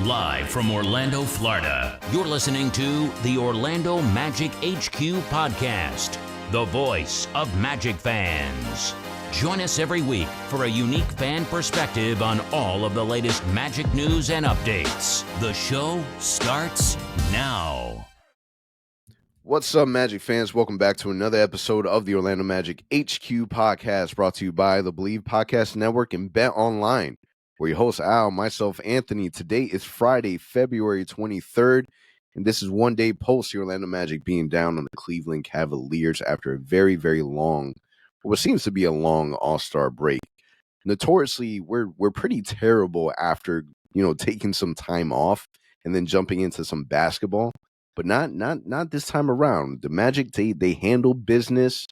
Live from Orlando, Florida, you're listening to the Orlando Magic HQ podcast, the voice of Magic fans. Join us every week for a unique fan perspective on all of the latest Magic news and updates. The show starts now. What's up, Magic fans? Welcome back to another episode of the Orlando Magic HQ podcast, brought to you by the Believe Podcast Network and Bet Online. We're your hosts, Al, myself, Anthony. Today is Friday, February 23rd, and this is one day post the Orlando Magic being down on the Cleveland Cavaliers after a very, very long, what seems to be a long All-Star break. Notoriously, we're pretty terrible after, taking some time off and then jumping into some basketball, but not this time around. The Magic, they handle business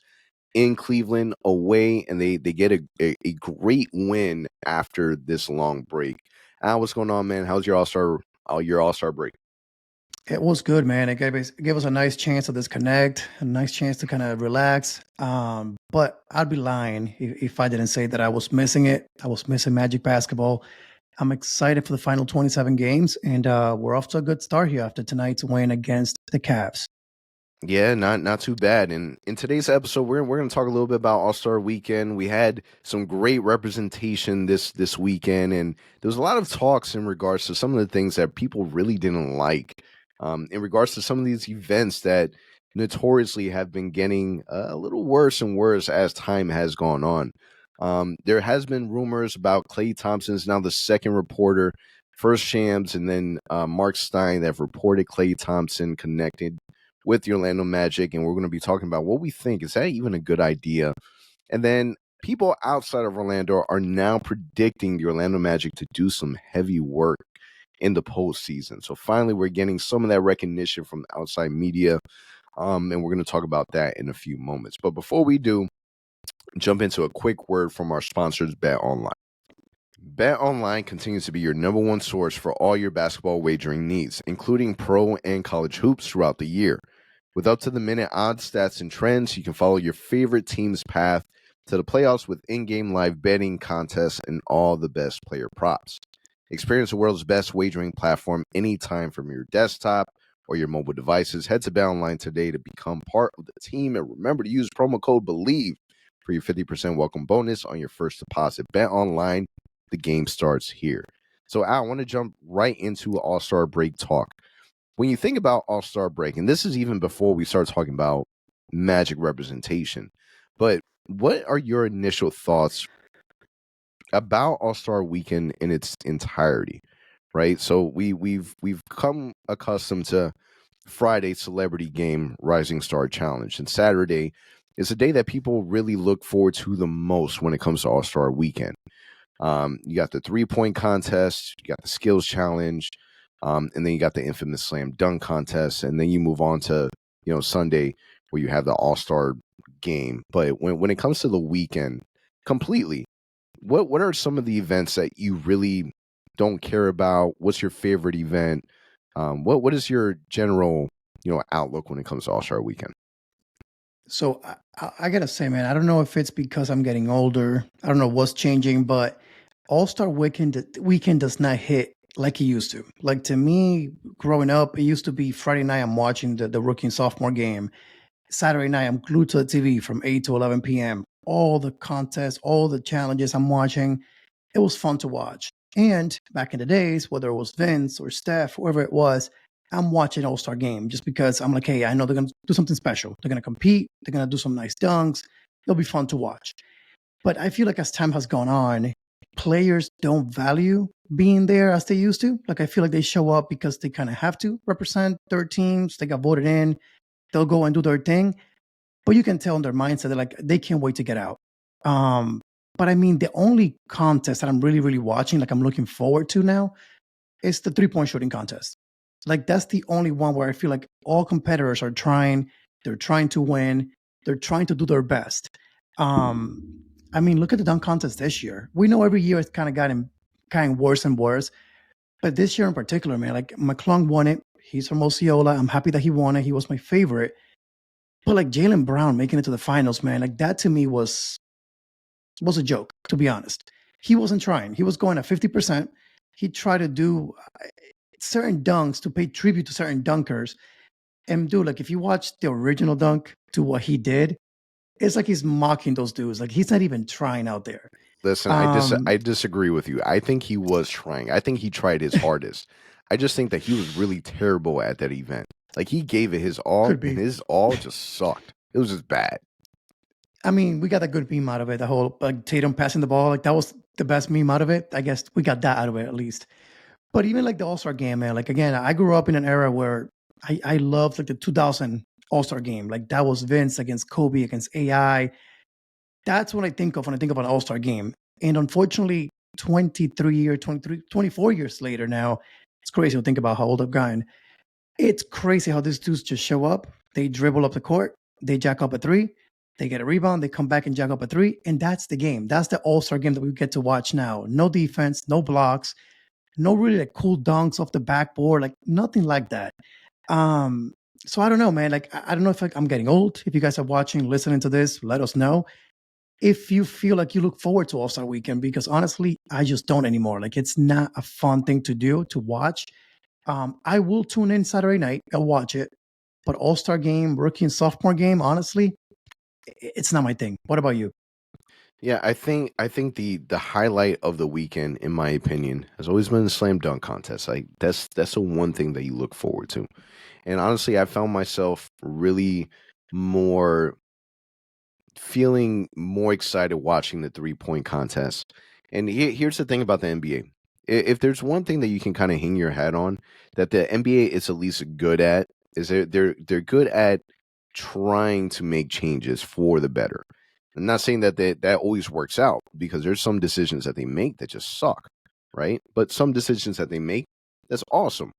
in Cleveland away, and they get a great win after this long break. Al, what's going on, man? How's your All-Star break? It was good, man. It gave us a nice chance to disconnect, a nice chance to kind of relax. But I'd be lying if I didn't say that I was missing it. I was missing Magic basketball. I'm excited for the final 27 games, and we're off to a good start here after tonight's win against the Cavs. Yeah, not too bad. And in today's episode, we're going to talk a little bit about All-Star Weekend. We had some great representation this weekend, and there was a lot of talks in regards to some of the things that people really didn't like, in regards to some of these events that notoriously have been getting a little worse and worse as time has gone on. There has been rumors about Klay Thompson is now the second reporter, first Shams, and then Mark Stein that have reported Klay Thompson connected with the Orlando Magic, and we're going to be talking about what we think. Is that even a good idea? And then people outside of Orlando are now predicting the Orlando Magic to do some heavy work in the postseason. So finally, we're getting some of that recognition from the outside media, and we're going to talk about that in a few moments. But before we do, jump into a quick word from our sponsors, Bet Online. Bet Online continues to be your number one source for all your basketball wagering needs, including pro and college hoops throughout the year. With up-to-the-minute odds, stats, and trends, you can follow your favorite team's path to the playoffs with in-game live betting, contests, and all the best player props. Experience the world's best wagering platform anytime from your desktop or your mobile devices. Head to Bet Online today to become part of the team, and remember to use promo code BELIEVE for your 50% welcome bonus on your first deposit. Bet Online, the game starts here. So, Al, I want to jump right into All-Star break talk. When you think about All-Star break, and this is even before we start talking about Magic representation, but what are your initial thoughts about All-Star weekend in its entirety, right? So we've come accustomed to Friday Celebrity Game Rising Star Challenge, and Saturday is a day that people really look forward to the most when it comes to All-Star weekend. You got the 3-point contest, you got the skills challenge, and then you got the infamous slam dunk contest, and then you move on to Sunday where you have the All-Star game. But when it comes to the weekend completely, what are some of the events that you really don't care about? What's your favorite event? What is your general outlook when it comes to All-Star weekend? So I gotta say, man, I don't know if it's because I'm getting older. I don't know what's changing, but All-Star weekend does not hit like it used to. Like, to me, growing up, it used to be Friday night I'm watching the rookie and sophomore game. Saturday night I'm glued to the TV from 8 to 11 p.m. All the contests, all the challenges I'm watching. It was fun to watch. And back in the days, whether it was Vince or Steph, whoever it was, I'm watching All-Star game just because I'm like, hey, I know they're going to do something special. They're going to compete. They're going to do some nice dunks. It'll be fun to watch. But I feel like as time has gone on, players don't value being there as they used to. Like, I feel like they show up because they kind of have to represent their teams. They got voted in. They'll go and do their thing. But you can tell in their mindset, they're like, they can't wait to get out. But I mean, the only contest that I'm really, really watching, like I'm looking forward to now, is the 3-point shooting contest. Like, that's the only one where I feel like all competitors are trying. They're trying to win. They're trying to do their best. I mean, look at the dunk contest this year. We know every year it's kind of gotten worse and worse. But this year in particular, man, like McClung won it. He's from Osceola. I'm happy that he won it. He was my favorite. But like Jaylen Brown making it to the finals, man, like that to me was a joke, to be honest. He wasn't trying. He was going at 50%. He tried to do certain dunks to pay tribute to certain dunkers. And dude, like if you watch the original dunk to what he did, it's like he's mocking those dudes. Like he's not even trying out there. Listen, Um, I disagree with you. I think he was trying. I think he tried his hardest. I just think that he was really terrible at that event. Like he gave it his all, could and be. his all just sucked. It was just bad. I mean, we got a good meme out of it. The whole like Tatum passing the ball, like that was the best meme out of it. I guess we got that out of it at least. But even like the All Star game, man. Like again, I grew up in an era where I loved like the 2000 All Star game. Like that was Vince against Kobe against AI. That's what I think of when I think about an All Star game. And unfortunately, 23 or 23, 24 years later now, it's crazy to think about how old I've gotten. It's crazy how these dudes just show up. They dribble up the court, they jack up a three, they get a rebound, they come back and jack up a three, and that's the game. That's the All Star game that we get to watch now. No defense, no blocks, no really like cool dunks off the backboard, like nothing like that. Um, so I don't know, man. Like I don't know if like, I'm getting old. If you guys are watching, listening to this, let us know if you feel like you look forward to All Star Weekend, because honestly, I just don't anymore. Like it's not a fun thing to do to watch. I will tune in Saturday night and watch it, but All Star game, rookie and sophomore game, honestly, it's not my thing. What about you? Yeah, I think the highlight of the weekend, in my opinion, has always been the slam dunk contest. Like that's the one thing that you look forward to. And honestly, I found myself really more feeling more excited watching the 3-point contest. And here's the thing about the NBA. If there's one thing that you can kind of hang your hat on that the NBA is at least good at, is they're good at trying to make changes for the better. I'm not saying that that always works out, because there's some decisions that they make that just suck, right? But some decisions that they make, that's awesome.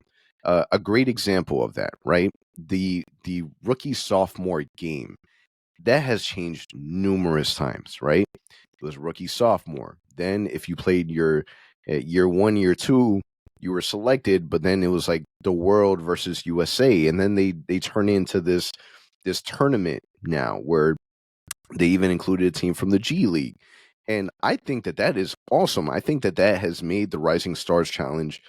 A great example of that, right? The rookie sophomore game that has changed numerous times, right? It was rookie sophomore. Then if you played your year one, year two, you were selected, but then it was like the world versus USA, and then they turn into this tournament now where they even included a team from the G League. And I think that that is awesome. I think that that has made the Rising Stars Challenge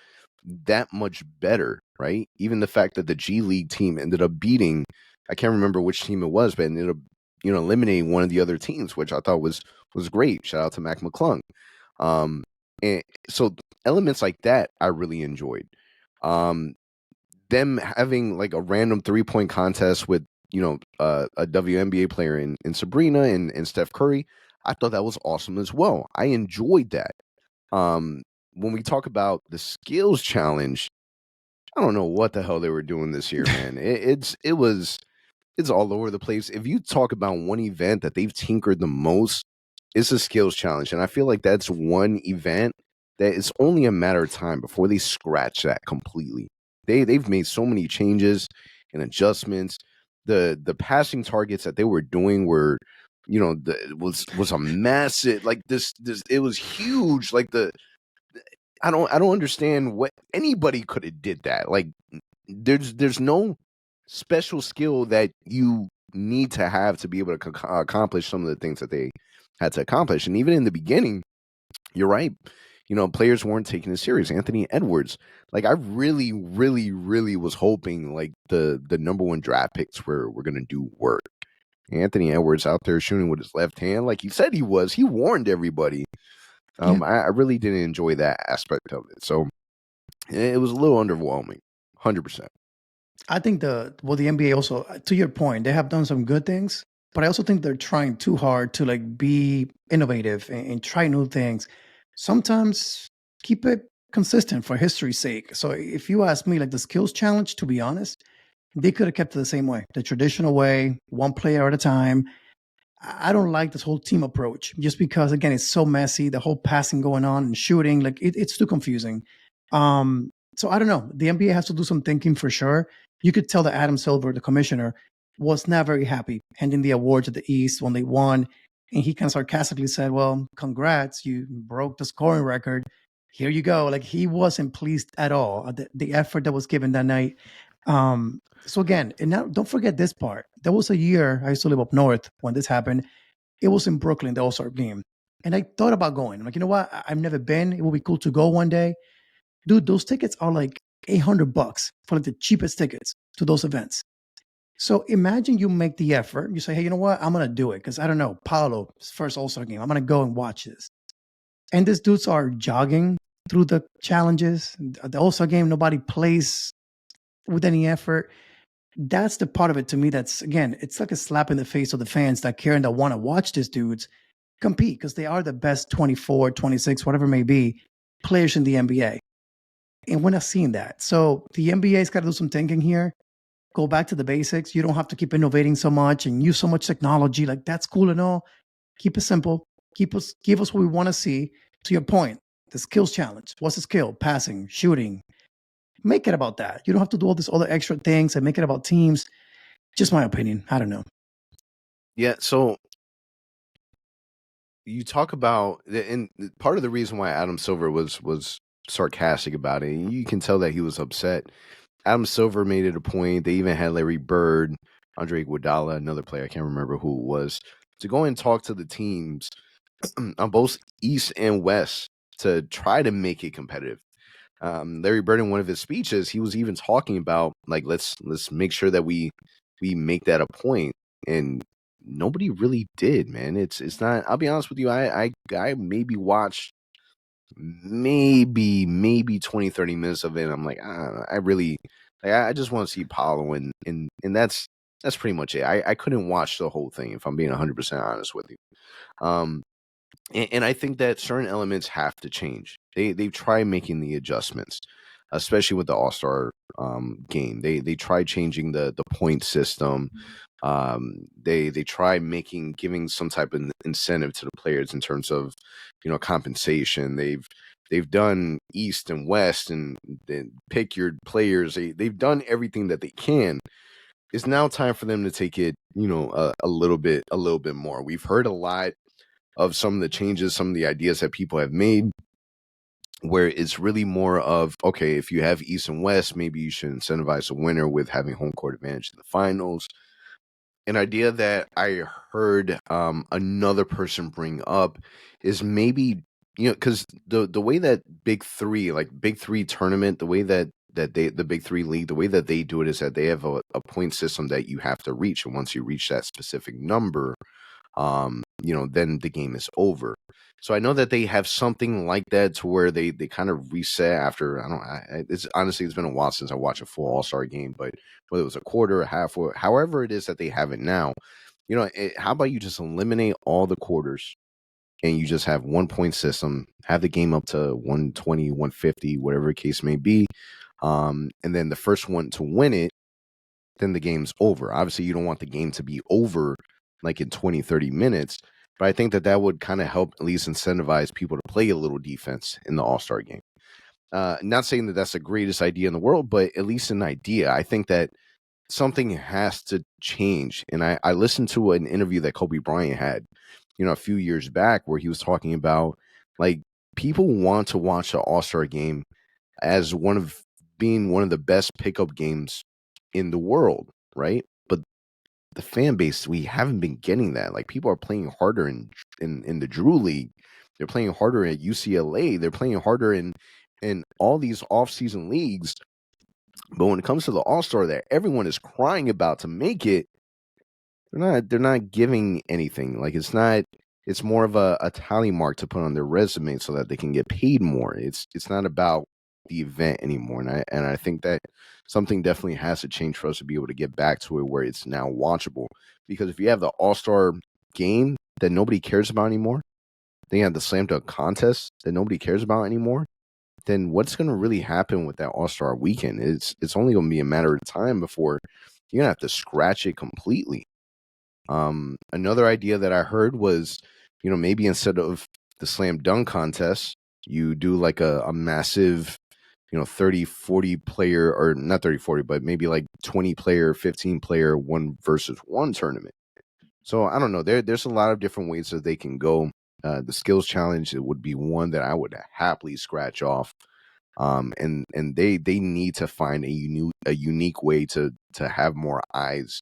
that much better, right? Even the fact that the G League team ended up beating, I can't remember which team it was, but ended up, eliminating one of the other teams, which I thought was great. Shout out to Mac McClung. Um, and so elements like that I really enjoyed. Um, them having like a random 3-point contest with a WNBA player in Sabrina and Steph Curry, I thought that was awesome as well. I enjoyed that. Um, when we talk about the skills challenge, I don't know what the hell they were doing this year, man. It's all over the place. If you talk about one event that they've tinkered the most, it's a skills challenge, and I feel like that's one event that it's only a matter of time before they scratch that completely. They've made so many changes and adjustments. The passing targets that they were doing were, was a massive, like this it was huge. Like I don't understand what anybody could have did that. Like there's no special skill that you need to have to be able to accomplish some of the things that they had to accomplish. And even in the beginning, you're right. Players weren't taking it serious. Anthony Edwards, like I really, really, really was hoping like the number one draft picks were gonna do work. Anthony Edwards out there shooting with his left hand, like he said he was. He warned everybody. Yeah. I really didn't enjoy that aspect of it. So it was a little underwhelming. 100%. I think the NBA also, to your point, they have done some good things, but I also think they're trying too hard to like be innovative and try new things. Sometimes keep it consistent for history's sake. So if you ask me, like the skills challenge, to be honest, they could have kept it the same way, the traditional way, one player at a time. I don't like this whole team approach just because again it's so messy, the whole passing going on and shooting, like it's too confusing. So I don't know. The NBA has to do some thinking for sure. You could tell that Adam Silver, the commissioner, was not very happy handing the awards at the East when they won. And he kind of sarcastically said, well, congrats, you broke the scoring record. Here you go. Like he wasn't pleased at all at the effort that was given that night. So again, and now don't forget this part. There was a year I used to live up north when this happened. It was in Brooklyn, the All Star game. And I thought about going. I'm like, you know what? I've never been. It would be cool to go one day. Dude, those tickets are like $800 for like the cheapest tickets to those events. So imagine you make the effort. You say, hey, you know what? I'm going to do it because I don't know, Paolo's first All-Star game. I'm going to go and watch this. And these dudes are jogging through the challenges. The All-Star game, nobody plays with any effort. That's the part of it to me that's, again, it's like a slap in the face of the fans that care and that want to watch these dudes compete because they are the best 24, 26, whatever it may be, players in the NBA. And we're not seeing that. So the NBA's got to do some thinking here. Go back to the basics. You don't have to keep innovating so much and use so much technology. Like, that's cool and all. Keep it simple. Give us what we want to see. To your point, the skills challenge. What's the skill? Passing, shooting. Make it about that. You don't have to do all these other extra things and make it about teams. Just my opinion. I don't know. Yeah, so you talk about, and part of the reason why Adam Silver was sarcastic about it, and you can tell that he was upset. Adam Silver made it a point. They even had Larry Bird, Andre Iguodala, another player, I can't remember who it was, to go and talk to the teams on both East and West to try to make it competitive. Larry Bird, in one of his speeches, he was even talking about, like, let's make sure that we make that a point, and nobody really did, man. It's not. I'll be honest with you. I maybe watched maybe 20, 30 minutes of it. I'm like, I really, I just want to see Paolo, and that's pretty much it. I couldn't watch the whole thing, if I'm being 100% honest with you. And I think that certain elements have to change. They've tried making the adjustments, especially with the All-Star game. They tried changing the point system. They tried giving some type of incentive to the players in terms of, compensation. They've done East and West and pick your players. They've done everything that they can. It's now time for them to take it, a little bit more. We've heard a lot of some of the changes, some of the ideas that people have made, where it's really more of, okay, if you have East and West, maybe you should incentivize the winner with having home court advantage in the finals. An idea that I heard another person bring up is maybe, because the way that Big Three tournament, the way that the Big Three league, the way that they do it is that they have a point system that you have to reach, and once you reach that specific number, then the game is over. So I know that they have something like that to where they kind of reset after, it's honestly, it's been a while since I watched a full All-Star game, but whether it was a quarter, a half, or however it is that they have it now, how about you just eliminate all the quarters and you just have 1 point system, have the game up to 120, 150, whatever the case may be. And then the first one to win it, then the game's over. Obviously, you don't want the game to be over like in 20, 30 minutes. But I think that would kind of help at least incentivize people to play a little defense in the All-Star game. Not saying that that's the greatest idea in the world, but at least an idea. I think that something has to change. And I listened to an interview that Kobe Bryant had, a few years back, where he was talking about, like, people want to watch the All-Star game as being one of the best pickup games in the world, right? But the fan base, we haven't been getting that. Like, people are playing harder in the Drew League. They're playing harder at UCLA. They're playing harder in all these off-season leagues. But when it comes to the All-Star that everyone is crying about to make it, they're not giving anything. Like, it's more of a tally mark to put on their resume so that they can get paid more. It's not about the event anymore. And I think that something definitely has to change for us to be able to get back to it where it's now watchable. Because if you have the All-Star game that nobody cares about anymore, then you have the slam dunk contest that nobody cares about anymore, then what's going to really happen with that All-Star weekend? It's only going to be a matter of time before you're going to have to scratch it completely. Another idea that I heard was, maybe instead of the slam dunk contest, you do like a massive, 30, 40 player, or not 30, 40, but maybe like 20 player, 15 player, 1-versus-1 tournament. So I don't know. There's a lot of different ways that they can go. The skills challenge, it would be one that I would happily scratch off. And they need to find a unique way to have more eyes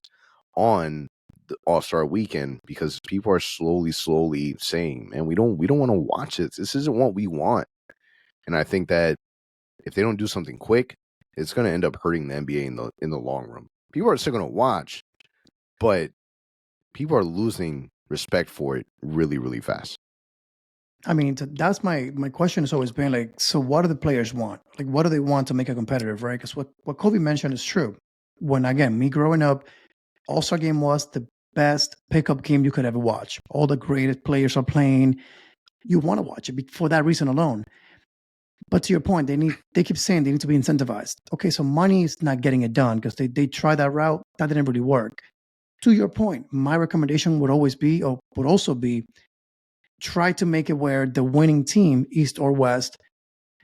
on the All-Star weekend, because people are slowly saying, man, we don't want to watch it. This isn't what we want. And I think that if they don't do something quick, it's going to end up hurting the NBA in the long run. People are still going to watch, but people are losing respect for it really, really fast. I mean, that's my question has always been like, so what do the players want? Like, what do they want to make it competitive, right? Because what Kobe mentioned is true. When, again, me growing up, All-Star Game was the best pickup game you could ever watch. All the greatest players are playing. You want to watch it for that reason alone. But to your point, they keep saying they need to be incentivized. Okay, so money is not getting it done because they tried that route. That didn't really work. To your point, my recommendation would always be, or would also be, try to make it where the winning team, East or West,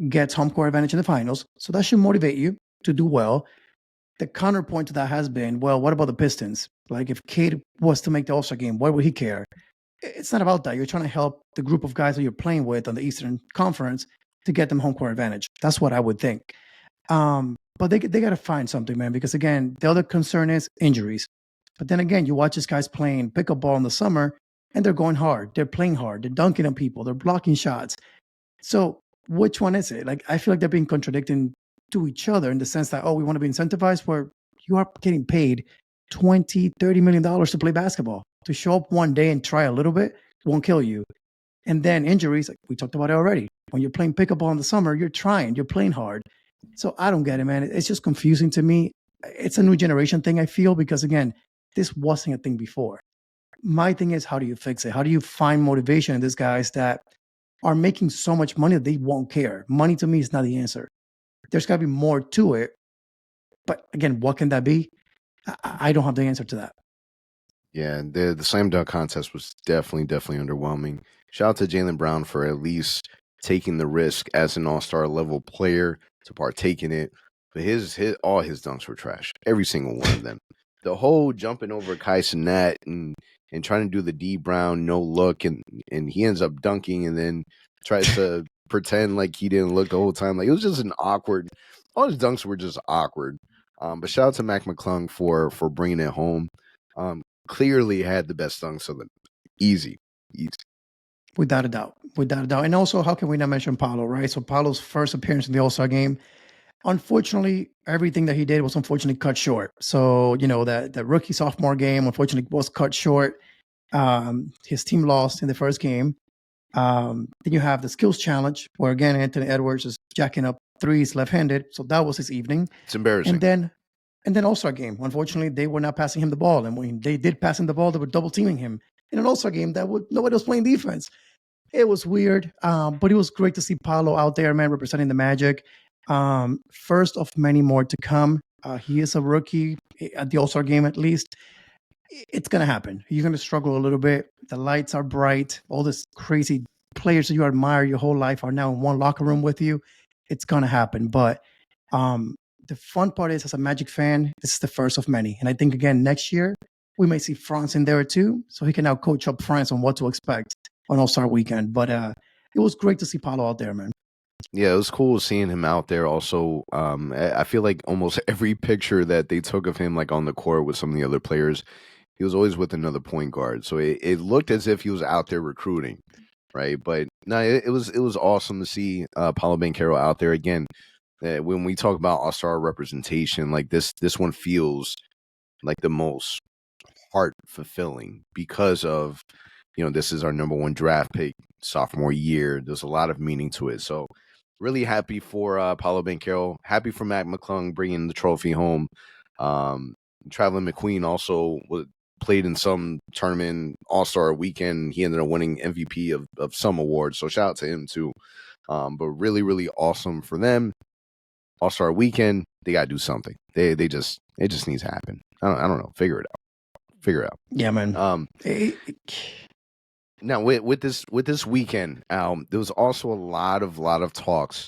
gets home court advantage in the finals. So that should motivate you to do well. The counterpoint to that has been, well, what about the Pistons? Like if Cade was to make the All-Star game, why would he care? It's not about that. You're trying to help the group of guys that you're playing with on the Eastern Conference to get them home court advantage. That's what I would think. But they got to find something, man, because again, the other concern is injuries. But then again, you watch these guys playing pickup ball in the summer and they're going hard. They're playing hard. They're dunking on people. They're blocking shots. So which one is it? Like, I feel like they're being contradicting to each other in the sense that, oh, we want to be incentivized where you are getting paid $20-30 million to play basketball. To show up one day and try a little bit won't kill you. And then injuries, like we talked about it already. When you're playing pickup ball in the summer, you're trying, you're playing hard. So I don't get it, man. It's just confusing to me. It's a new generation thing, I feel, because again, this wasn't a thing before. My thing is, how do you fix it? How do you find motivation in these guys that are making so much money that they won't care? Money to me is not the answer. There's got to be more to it. But again, what can that be? I don't have the answer to that. Yeah, the slam dunk contest was definitely underwhelming. Shout out to Jaylen Brown for at least taking the risk as an all-star level player to partake in it. But all his dunks were trash. Every single one of them. The whole jumping over Kai Cenat and trying to do the D Brown no look and he ends up dunking and then tries to pretend like he didn't look the whole time. Like it was just an awkward. All his dunks were just awkward. But shout out to Mac McClung for bringing it home. Clearly had the best dunks of it. Easy. Without a doubt. And also, how can we not mention Paolo, right? So Paolo's first appearance in the All-Star game, unfortunately, everything that he did was unfortunately cut short. So, that rookie sophomore game, unfortunately, was cut short. His team lost in the first game. Then you have the skills challenge, where again, Anthony Edwards is jacking up threes left-handed. So that was his evening. It's embarrassing. And then All-Star game. Unfortunately, they were not passing him the ball. And when they did pass him the ball, they were double teaming him. In an All-Star game, nobody was playing defense. It was weird, but it was great to see Paolo out there, man, representing the Magic. First of many more to come. He is a rookie at the All-Star game, at least. It's going to happen. You're going to struggle a little bit. The lights are bright. All these crazy players that you admire your whole life are now in one locker room with you. It's going to happen. But the fun part is, as a Magic fan, this is the first of many. And I think, again, next year, we may see France in there too. So he can now coach up France on what to expect on All-Star weekend. But it was great to see Paolo out there, man. Yeah, it was cool seeing him out there. Also, I feel like almost every picture that they took of him, like on the court with some of the other players, he was always with another point guard. So it looked as if he was out there recruiting, right? But no, it was awesome to see Paolo Banchero out there again. When we talk about all-star representation, like this one feels like the most heart fulfilling because of, this is our number one draft pick sophomore year. There's a lot of meaning to it. So really happy for Paolo Banchero. Happy for Mac McClung bringing the trophy home. Traveling McQueen also played in some tournament all-star weekend. He ended up winning MVP of some awards. So shout out to him too. But really, really awesome for them. All-star weekend, they got to do something. It just needs to happen. I don't know. Figure it out. Yeah, man. Now with this weekend, there was also a lot of talks.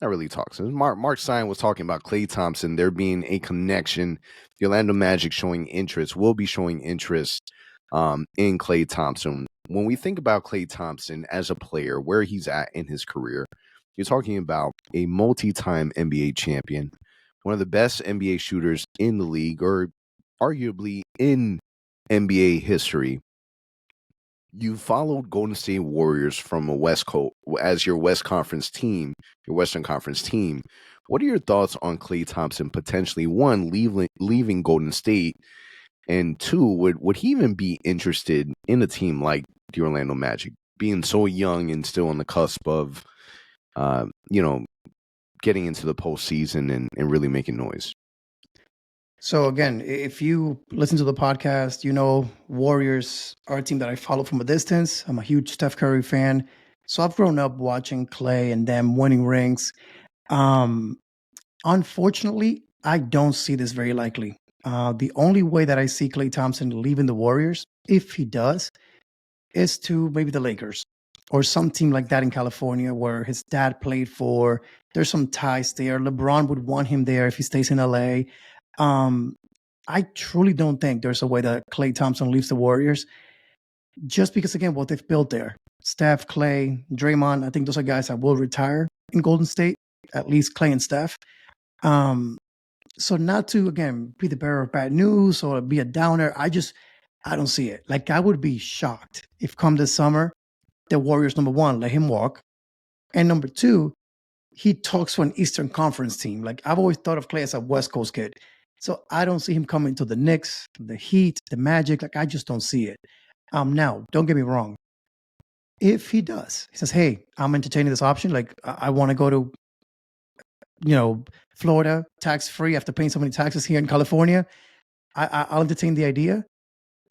Not really talks. Mark Stein was talking about Klay Thompson. There being a connection. The Orlando Magic will be showing interest in Klay Thompson. When we think about Klay Thompson as a player, where he's at in his career, you're talking about a multi-time NBA champion, one of the best NBA shooters in the league, or arguably in NBA history. You followed Golden State Warriors from a West Coast as your West Conference team, your Western Conference team. What are your thoughts on Klay Thompson potentially one leaving Golden State, and two, would he even be interested in a team like the Orlando Magic, being so young and still on the cusp of, you know, getting into the postseason and really making noise? So again, if you listen to the podcast, you know Warriors are a team that I follow from a distance. I'm a huge Steph Curry fan. So I've grown up watching Clay and them winning rings. Um, Unfortunately, I don't see this very likely. The only way that I see Clay Thompson leaving the Warriors, if he does, is to maybe the Lakers or some team like that in California where his dad played for. There's some ties there. LeBron would want him there if he stays in LA. Um, I truly don't think there's a way that Clay Thompson leaves the Warriors just because, again, what they've built there. Steph, Clay, Draymond, I think those are guys that will retire in Golden State, at least Clay and Steph. Um, so not to, again, be the bearer of bad news or be a downer, I don't see it. Like, I would be shocked if come this summer, the Warriors, number one, let him walk. And number two, he talks to an Eastern Conference team. Like, I've always thought of Clay as a West Coast kid. So I don't see him coming to the Knicks, the Heat, the Magic. Like, I just don't see it. Now, don't get me wrong. If he does, he says, hey, I'm entertaining this option. Like, I want to go to, Florida, tax free after paying so many taxes here in California. I'll entertain the idea.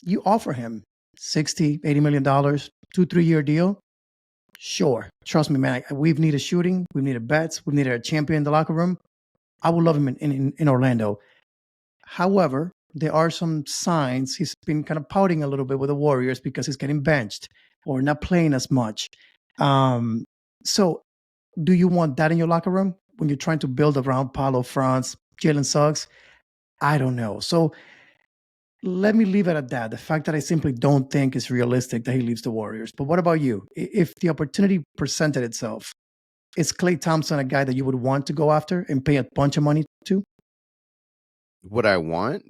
You offer him 60, $80 million, 2-3 year deal. Sure. Trust me, man. We've needed shooting. We've needed bets. We've needed a champion in the locker room. I would love him in Orlando. However, there are some signs he's been kind of pouting a little bit with the Warriors because he's getting benched or not playing as much. So do you want that in your locker room when you're trying to build around Paulo Franz, Jalen Suggs? I don't know. So let me leave it at that. The fact that I simply don't think it's realistic that he leaves the Warriors. But what about you? If the opportunity presented itself, is Klay Thompson a guy that you would want to go after and pay a bunch of money to? What I want?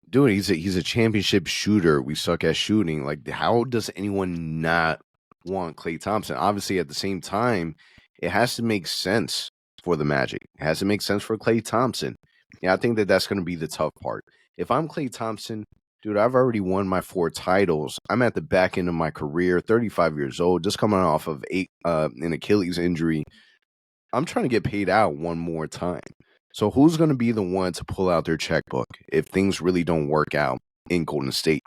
Dude, he's a championship shooter. We suck at shooting. Like, how does anyone not want Klay Thompson? Obviously, at the same time, it has to make sense for the Magic. It has to make sense for Klay Thompson. Yeah, I think that's going to be the tough part. If I'm Klay Thompson, dude, I've already won my 4 titles. I'm at the back end of my career, 35 years old, just coming off of an Achilles injury. I'm trying to get paid out one more time. So who's going to be the one to pull out their checkbook if things really don't work out in Golden State?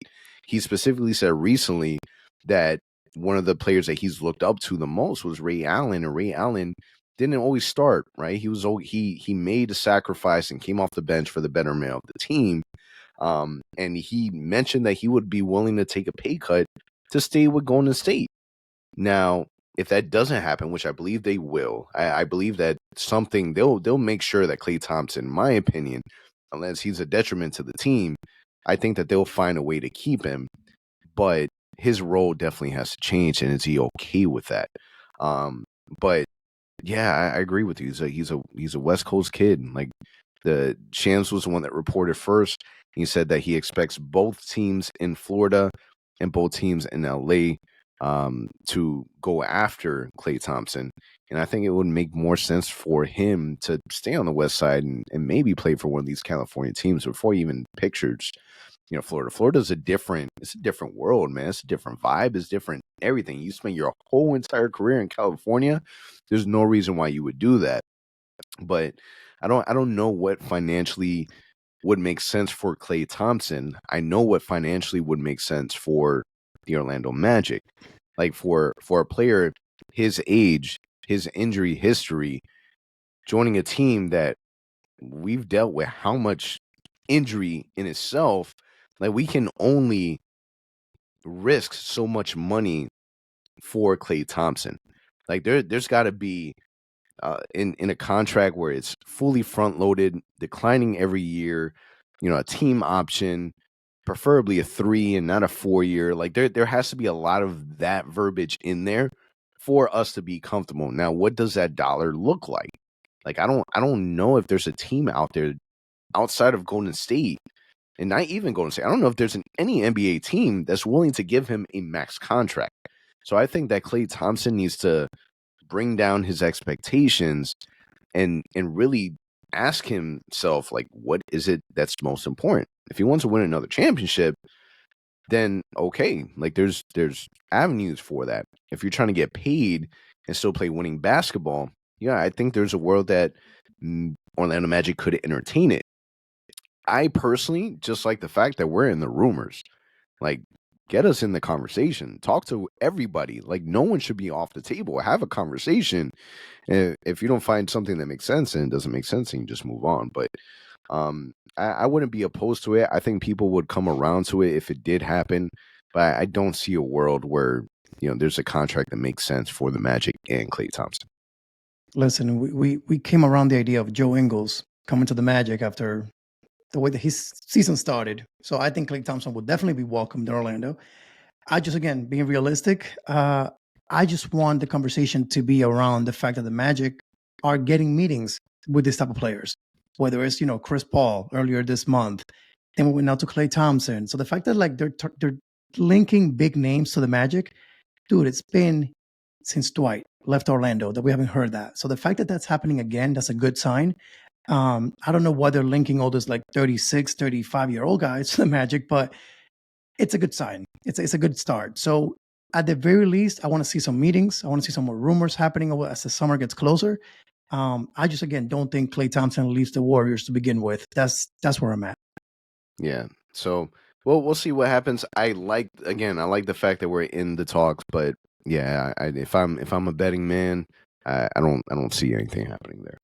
He specifically said recently that one of the players that he's looked up to the most was Ray Allen, and Ray Allen didn't always start, right? He made a sacrifice and came off the bench for the betterment of the team. And he mentioned that he would be willing to take a pay cut to stay with Golden State. Now, if that doesn't happen, which I believe they will, I believe that they'll make sure that Klay Thompson, in my opinion, unless he's a detriment to the team, I think that they'll find a way to keep him. But his role definitely has to change, and is he okay with that? But yeah, I agree with you. He's a West Coast kid. Like, the Shams was the one that reported first. He said that he expects both teams in Florida and both teams in LA to go after Klay Thompson. And I think it would make more sense for him to stay on the West Side and maybe play for one of these California teams before he even pictures, Florida. Florida's it's a different world, man. It's a different vibe. It's different everything. You spend your whole entire career in California. There's no reason why you would do that. But I don't know what financially would make sense for Klay Thompson. I know what financially would make sense for the Orlando Magic. Like, for a player his age, his injury history, joining a team that we've dealt with how much injury in itself, like, we can only risk so much money for Klay Thompson. Like, there's got to be in a contract where it's fully front loaded, declining every year, a team option, preferably a 3 and not a 4 year. Like, there has to be a lot of that verbiage in there for us to be comfortable. Now, what does that dollar look like? Like, I don't know if there's a team out there outside of Golden State and not even Golden State. I don't know if there's any NBA team that's willing to give him a max contract. So I think that Klay Thompson needs to bring down his expectations and really ask himself, like, what is it that's most important? If he wants to win another championship, then okay, like there's avenues for that. If you're trying to get paid and still play winning basketball, yeah, I think there's a world that Orlando Magic could entertain it. I personally just like the fact that we're in the rumors. Like, get us in the conversation. Talk to everybody. Like, no one should be off the table. Have a conversation. And if you don't find something that makes sense and it doesn't make sense, then you just move on. But I wouldn't be opposed to it. I think people would come around to it if it did happen. But I don't see a world where, there's a contract that makes sense for the Magic and Klay Thompson. Listen, we came around the idea of Joe Ingles coming to the Magic after the way that his season started. So I think Klay Thompson would definitely be welcomed in Orlando. I just, again, being realistic, I just want the conversation to be around the fact that the Magic are getting meetings with this type of players, whether it's, Chris Paul earlier this month, then we went out to Klay Thompson. So the fact that like they're linking big names to the Magic, dude, it's been since Dwight left Orlando that we haven't heard that. So the fact that that's happening again, that's a good sign. I don't know why they're linking all those like 36, 35-year-old guys to the Magic, but it's a good sign. It's a good start. So at the very least, I want to see some meetings. I want to see some more rumors happening as the summer gets closer. I just, again, don't think Klay Thompson leaves the Warriors to begin with. That's where I'm at. Yeah. So, well, we'll see what happens. I like the fact that we're in the talks, but yeah, if I'm a betting man, I don't see anything happening there.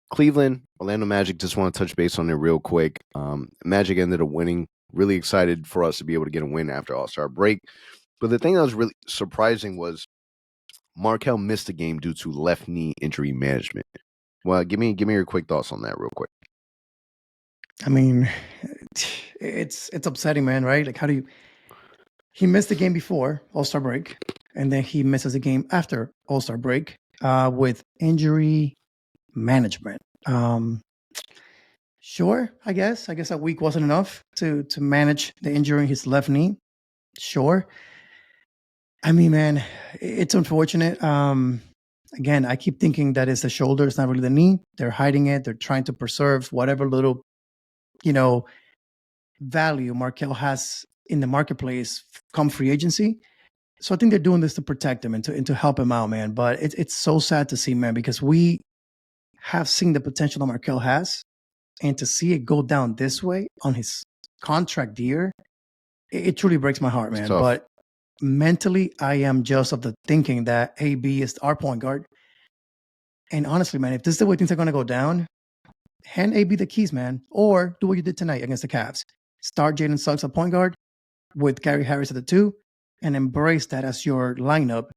Cleveland, Orlando Magic, just want to touch base on it real quick. Magic ended up winning. Really excited for us to be able to get a win after All-Star break. But the thing that was really surprising was Markelle missed the game due to left knee injury management. Well, give me your quick thoughts on that real quick. I mean, it's upsetting, man, right? Like, he missed the game before All-Star break, and then he misses the game after All-Star break with injury management. Sure, I guess a week wasn't enough to manage the injury in his left knee. Sure. I mean, man, it's unfortunate. Again, I keep thinking that it's the shoulder, it's not really the knee. They're hiding it. They're trying to preserve whatever little, value Markelle has in the marketplace come free agency. So I think they're doing this to protect him and to help him out, man. But it's so sad to see, man, because we have seen the potential that Markelle has. And to see it go down this way on his contract year, it truly breaks my heart, man. But mentally, I am just of the thinking that AB is our point guard. And honestly, man, if this is the way things are going to go down, hand AB the keys, man. Or do what you did tonight against the Cavs. Start Jalen Suggs at point guard with Gary Harris at the 2 and embrace that as your lineup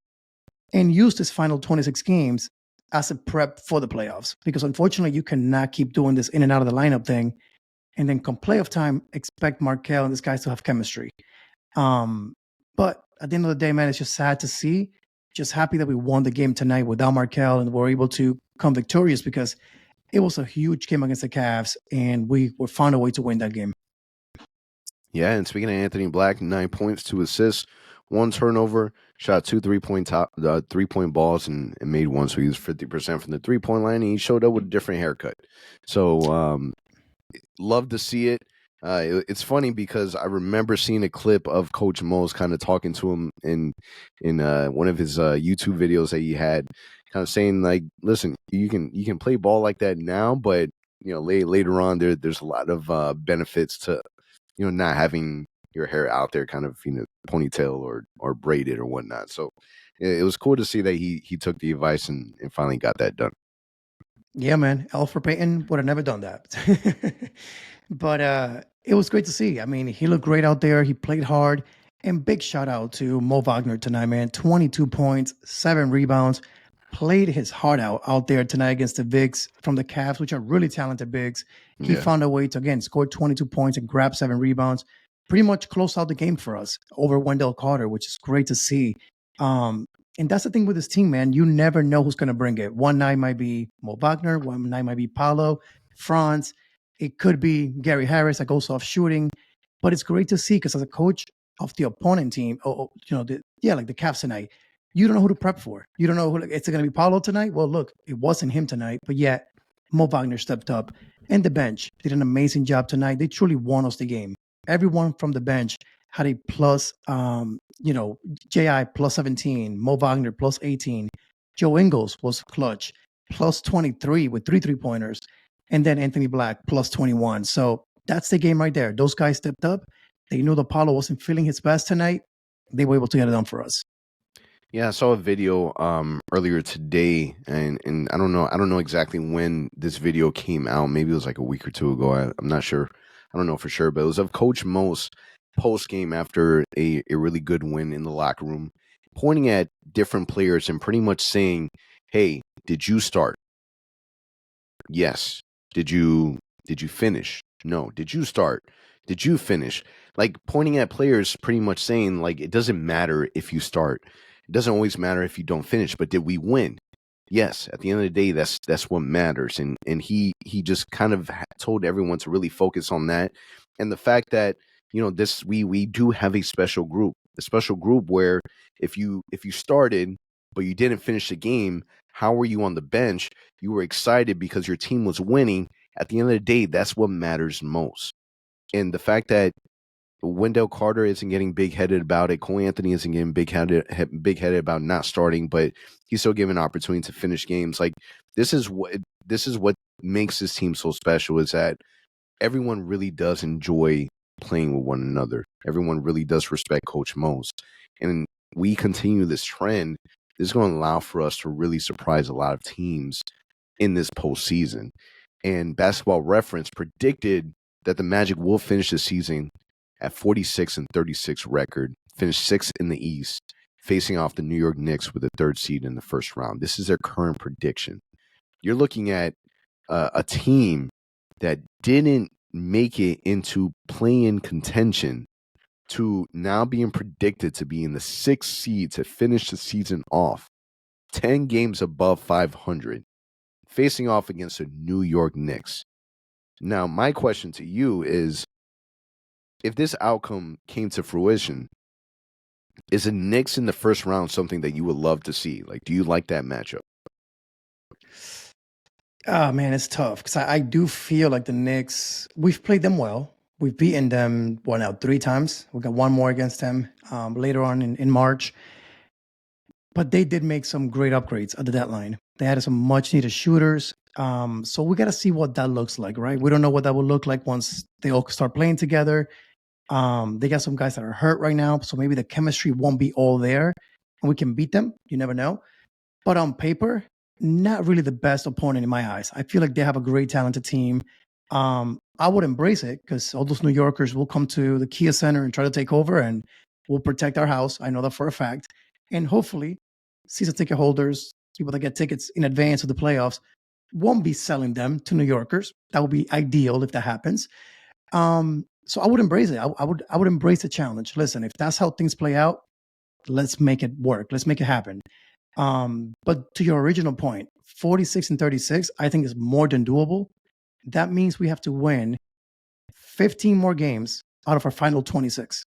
and use this final 26 games as a prep for the playoffs. Because unfortunately, you cannot keep doing this in and out of the lineup thing and then come playoff time, expect Markelle and these guys to have chemistry. But at the end of the day, man, it's just sad to see. Just happy that we won the game tonight without Markelle and were able to come victorious because it was a huge game against the Cavs and we found a way to win that game. Yeah, and speaking of Anthony Black, 9 points, 2 assists, 1 turnover, shot 2 3-point balls and made 1. So he was 50% from the 3-point line and he showed up with a different haircut. So love to see it. It's funny because I remember seeing a clip of Coach Mose kind of talking to him in one of his YouTube videos that he had, kind of saying like, "Listen, you can play ball like that now, but later on there's a lot of benefits to not having your hair out there, kind of ponytail or braided or whatnot." So it was cool to see that he took the advice and finally got that done. Yeah, man. Alfred Payton would have never done that. But it was great to see. I mean, he looked great out there. He played hard. And big shout out to Mo Wagner tonight, man. 22 points, 7 rebounds. Played his heart out there tonight against the bigs from the Cavs, which are really talented bigs. He found a way to, again, score 22 points and grab 7 rebounds. Pretty much closed out the game for us over Wendell Carter, which is great to see. And that's the thing with this team, man. You never know who's going to bring it. One night might be Mo Wagner. One night might be Paolo, Franz. It could be Gary Harris that goes off shooting, but it's great to see because as a coach of the opponent team, like the Cavs tonight, you don't know who to prep for. You don't know who it's going to be Paulo tonight. Well, look, it wasn't him tonight, but yet Mo Wagner stepped up, and the bench did an amazing job tonight. They truly won us the game. Everyone from the bench had a plus, Ji plus 17, Mo Wagner plus 18, Joe Ingles was clutch plus 23 with 3 3-pointers, and then Anthony Black plus 21. So that's the game right there. Those guys stepped up. They knew that Paulo wasn't feeling his best tonight. They were able to get it done for us. Yeah, I saw a video earlier today, and I don't know exactly when this video came out. Maybe it was like a week or two ago. I'm not sure. I don't know for sure, but it was of Coach Mo's post game after a really good win in the locker room, pointing at different players and pretty much saying, "Hey, did you start? Yes. Did you finish? No. Did you start? Did you finish?" Like pointing at players, pretty much saying like it doesn't matter if you start. It doesn't always matter if you don't finish, but did we win? Yes, at the end of the day, that's what matters. And he just kind of told everyone to really focus on that, and the fact that this we do have a special group where if you started but you didn't finish the game, how were you on the bench? You were excited because your team was winning. At the end of the day, that's what matters most. And the fact that Wendell Carter isn't getting big-headed about it. Cole Anthony isn't getting big-headed about not starting, but he's still given opportunity to finish games. Like this is what makes this team so special, is that everyone really does enjoy playing with one another. Everyone really does respect Coach Mose. And we continue this trend. This is going to allow for us to really surprise a lot of teams in this postseason. And Basketball Reference predicted that the Magic will finish the season at 46-36 record, finish 6th in the East, facing off the New York Knicks with the 3rd seed in the first round. This is their current prediction. You're looking at a team that didn't make it into play-in contention to now being predicted to be in the 6th seed to finish the season off 10 games above 500, facing off against the New York Knicks. Now, my question to you is, if this outcome came to fruition, is the Knicks in the first round something that you would love to see? Like, do you like that matchup? Oh, man, it's tough because I do feel like the Knicks, we've played them well. We've beaten them, 3 times. We got one more against them later on in March. But they did make some great upgrades at the deadline. They had some much-needed shooters. So we got to see what that looks like, right? We don't know what that will look like once they all start playing together. They got some guys that are hurt right now, so maybe the chemistry won't be all there, and we can beat them. You never know. But on paper, not really the best opponent in my eyes. I feel like they have a great, talented team. I would embrace it because all those New Yorkers will come to the Kia Center and try to take over, and we'll protect our house. I know that for a fact. And hopefully, season ticket holders, people that get tickets in advance of the playoffs, won't be selling them to New Yorkers. That would be ideal if that happens. So I would embrace it. I would embrace the challenge. Listen, if that's how things play out, let's make it work. Let's make it happen. But to your original point, 46-36, I think is more than doable. That means we have to win 15 more games out of our final 26.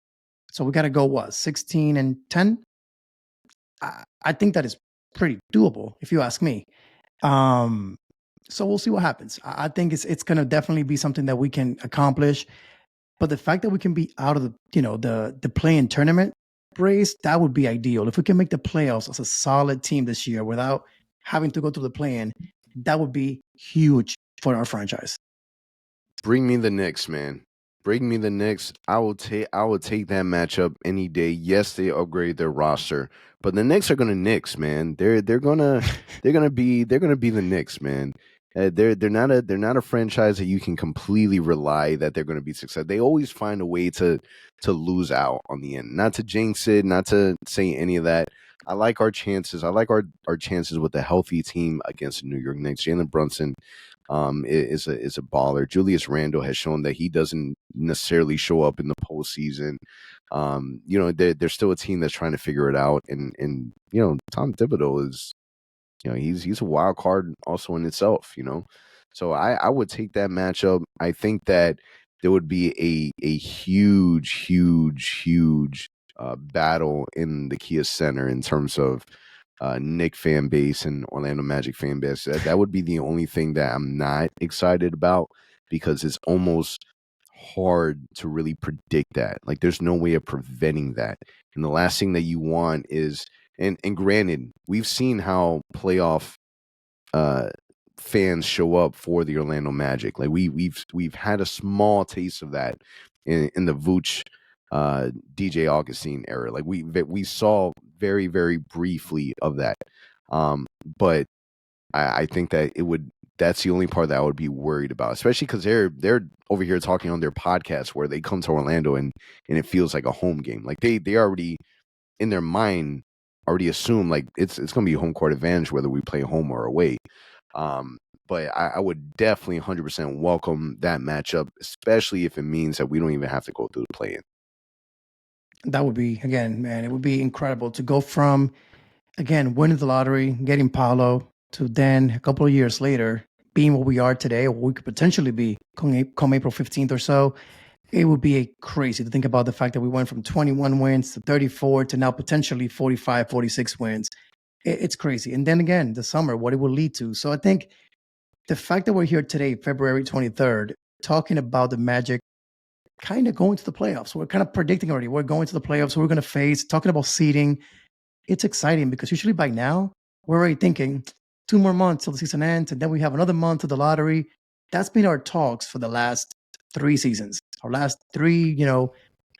So we got to go 16-10? I think that is pretty doable, if you ask me. So we'll see what happens. I think it's going to definitely be something that we can accomplish. But the fact that we can be out of the play-in tournament race, that would be ideal. If we can make the playoffs as a solid team this year without having to go through the play-in, that would be huge for our franchise. Bring me the Knicks, man. Bring me the Knicks. I will take that matchup any day. Yes, they upgrade their roster, but the Knicks are gonna Knicks, man. They're gonna be the Knicks, man. They're not a franchise that you can completely rely that they're going to be successful. They always find a way to lose out on the end. Not to jinx it, not to say any of that. I like our chances. I like our chances with a healthy team against the New York Knicks. Jalen Brunson is a baller. Julius Randle has shown that he doesn't necessarily show up in the postseason. They're still a team that's trying to figure it out. And Tom Thibodeau is, he's a wild card also in itself, So I would take that matchup. I think that there would be a huge battle in the Kia Center in terms of Knick fan base and Orlando Magic fan base. That would be the only thing that I'm not excited about because it's almost hard to really predict that. Like there's no way of preventing that. And the last thing that you want is and granted, we've seen how playoff uh fans show up for the Orlando Magic. Like we've had a small taste of that in the Vooch DJ Augustine era. Like we saw very briefly of that. But I think that that's the only part that I would be worried about, especially because they're over here talking on their podcast where they come to Orlando and it feels like a home game. Like they already in their mind already assume like it's gonna be a home court advantage whether we play home or away. But I would definitely 100% welcome that matchup, especially if it means that we don't even have to go through the play-in. That would be, again, man, it would be incredible to go from, again, winning the lottery, getting Paolo, to then a couple of years later being what we are today, or we could potentially be come April 15th or so. It would be crazy to think about the fact that we went from 21 wins to 34 to now potentially 45, 46 wins. It's crazy. And then again, the summer, what it will lead to. So I think the fact that we're here today, February 23rd, talking about the Magic kind of going to the playoffs. We're kind of predicting already. We're going to the playoffs. We're going to face, talking about seeding. It's exciting because usually by now, we're already thinking 2 more months till the season ends, and then we have another month to the lottery. That's been our talks for the last 3 seasons, our last 3,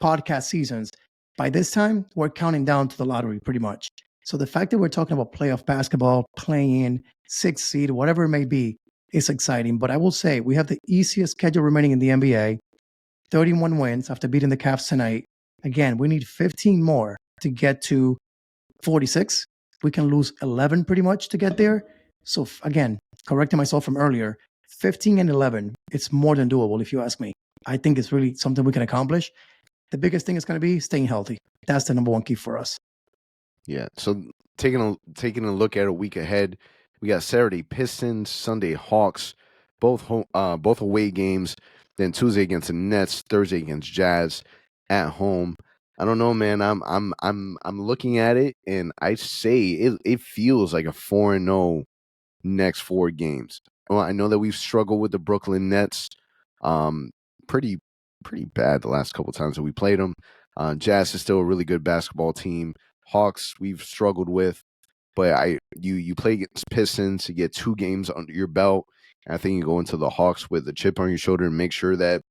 podcast seasons. By this time, we're counting down to the lottery pretty much. So the fact that we're talking about playoff basketball, playing 6th seed, whatever it may be, is exciting. But I will say we have the easiest schedule remaining in the NBA. 31 wins after beating the Cavs tonight. Again, we need 15 more to get to 46. We can lose 11 pretty much to get there. So again, correcting myself from earlier, 15 and 11, it's more than doable if you ask me. I think it's really something we can accomplish. The biggest thing is going to be staying healthy. That's the number one key for us. Yeah. So taking a look at a week ahead, we got Saturday Pistons, Sunday Hawks, both away games. Then Tuesday against the Nets, Thursday against Jazz at home. I don't know, man. I'm looking at it and I say it feels like a 4-0 next 4 games. Well, I know that we've struggled with the Brooklyn Nets, pretty bad the last couple times that we played them. Jazz is still a really good basketball team. Hawks we've struggled with, but you play against Pistons to get 2 games under your belt. I think you go into the Hawks with a chip on your shoulder and make sure that,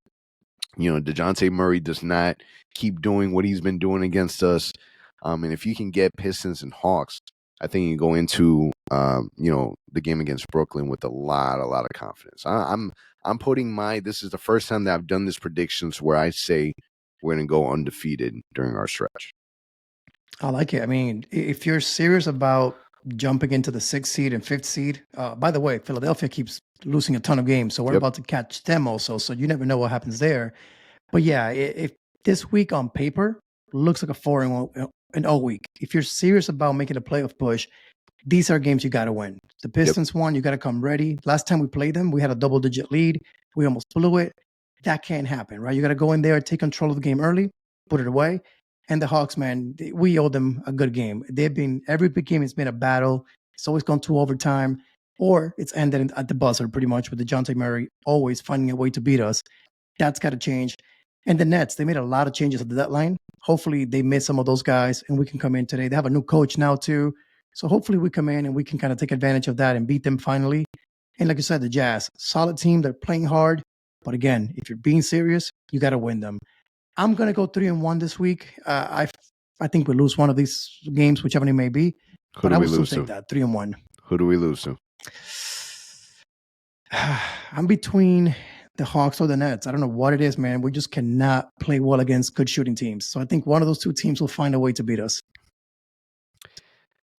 DeJounte Murray does not keep doing what he's been doing against us. And if you can get Pistons and Hawks, I think you go into, the game against Brooklyn with a lot of confidence. I'm putting this is the first time that I've done this predictions where I say we're going to go undefeated during our stretch. I like it. I mean, if you're serious about jumping into the 6th seed and 5th seed, by the way, Philadelphia keeps losing a ton of games, so we're about to catch them also. So you never know what happens there. But yeah, if this week on paper looks like a 4-0 week, if you're serious about making a playoff push, these are games you got to win. The Pistons one, you got to come ready. Last time we played them, we had a double-digit lead. We almost blew it. That can't happen, right? You got to go in there, take control of the game early, put it away. And the Hawks, man, we owe them a good game. Every big game has been a battle. It's always gone to overtime, or it's ended at the buzzer pretty much with DeJounte Murray always finding a way to beat us. That's got to change. And the Nets, they made a lot of changes at the deadline. Hopefully they missed some of those guys and we can come in today. They have a new coach now too. So hopefully we come in and we can kind of take advantage of that and beat them finally. And like I said, the Jazz, solid team. They're playing hard. But again, if you're being serious, you got to win them. I'm going to go 3-1 this week. I think we lose one of these games, whichever it may be. Who but do I we will lose still to? take that 3-1. Who do we lose to? I'm between the Hawks or the Nets. I don't know what it is, man. We just cannot play well against good shooting teams. So I think one of those 2 teams will find a way to beat us.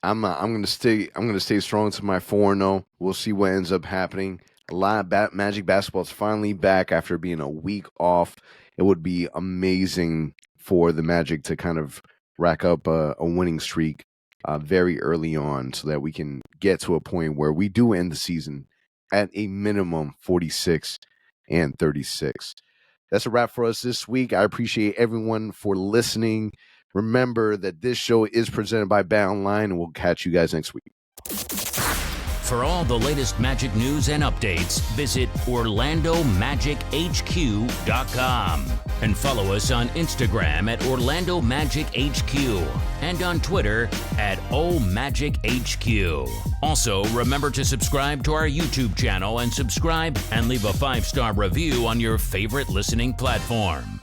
I'm gonna stay strong to my 4-0. We'll see what ends up happening. A lot of Magic basketball is finally back after being a week off. It would be amazing for the Magic to kind of rack up a winning streak very early on, so that we can get to a point where we do end the season at a minimum 46 and 36. That's a wrap for us this week. I appreciate everyone for listening. Remember that this show is presented by BetOnline, and we'll catch you guys next week. For all the latest Magic news and updates, visit OrlandoMagicHQ.com and follow us on Instagram at Orlando Magic HQ and on Twitter at OMagicHQ. Also, remember to subscribe to our YouTube channel and subscribe and leave a 5-star review on your favorite listening platform.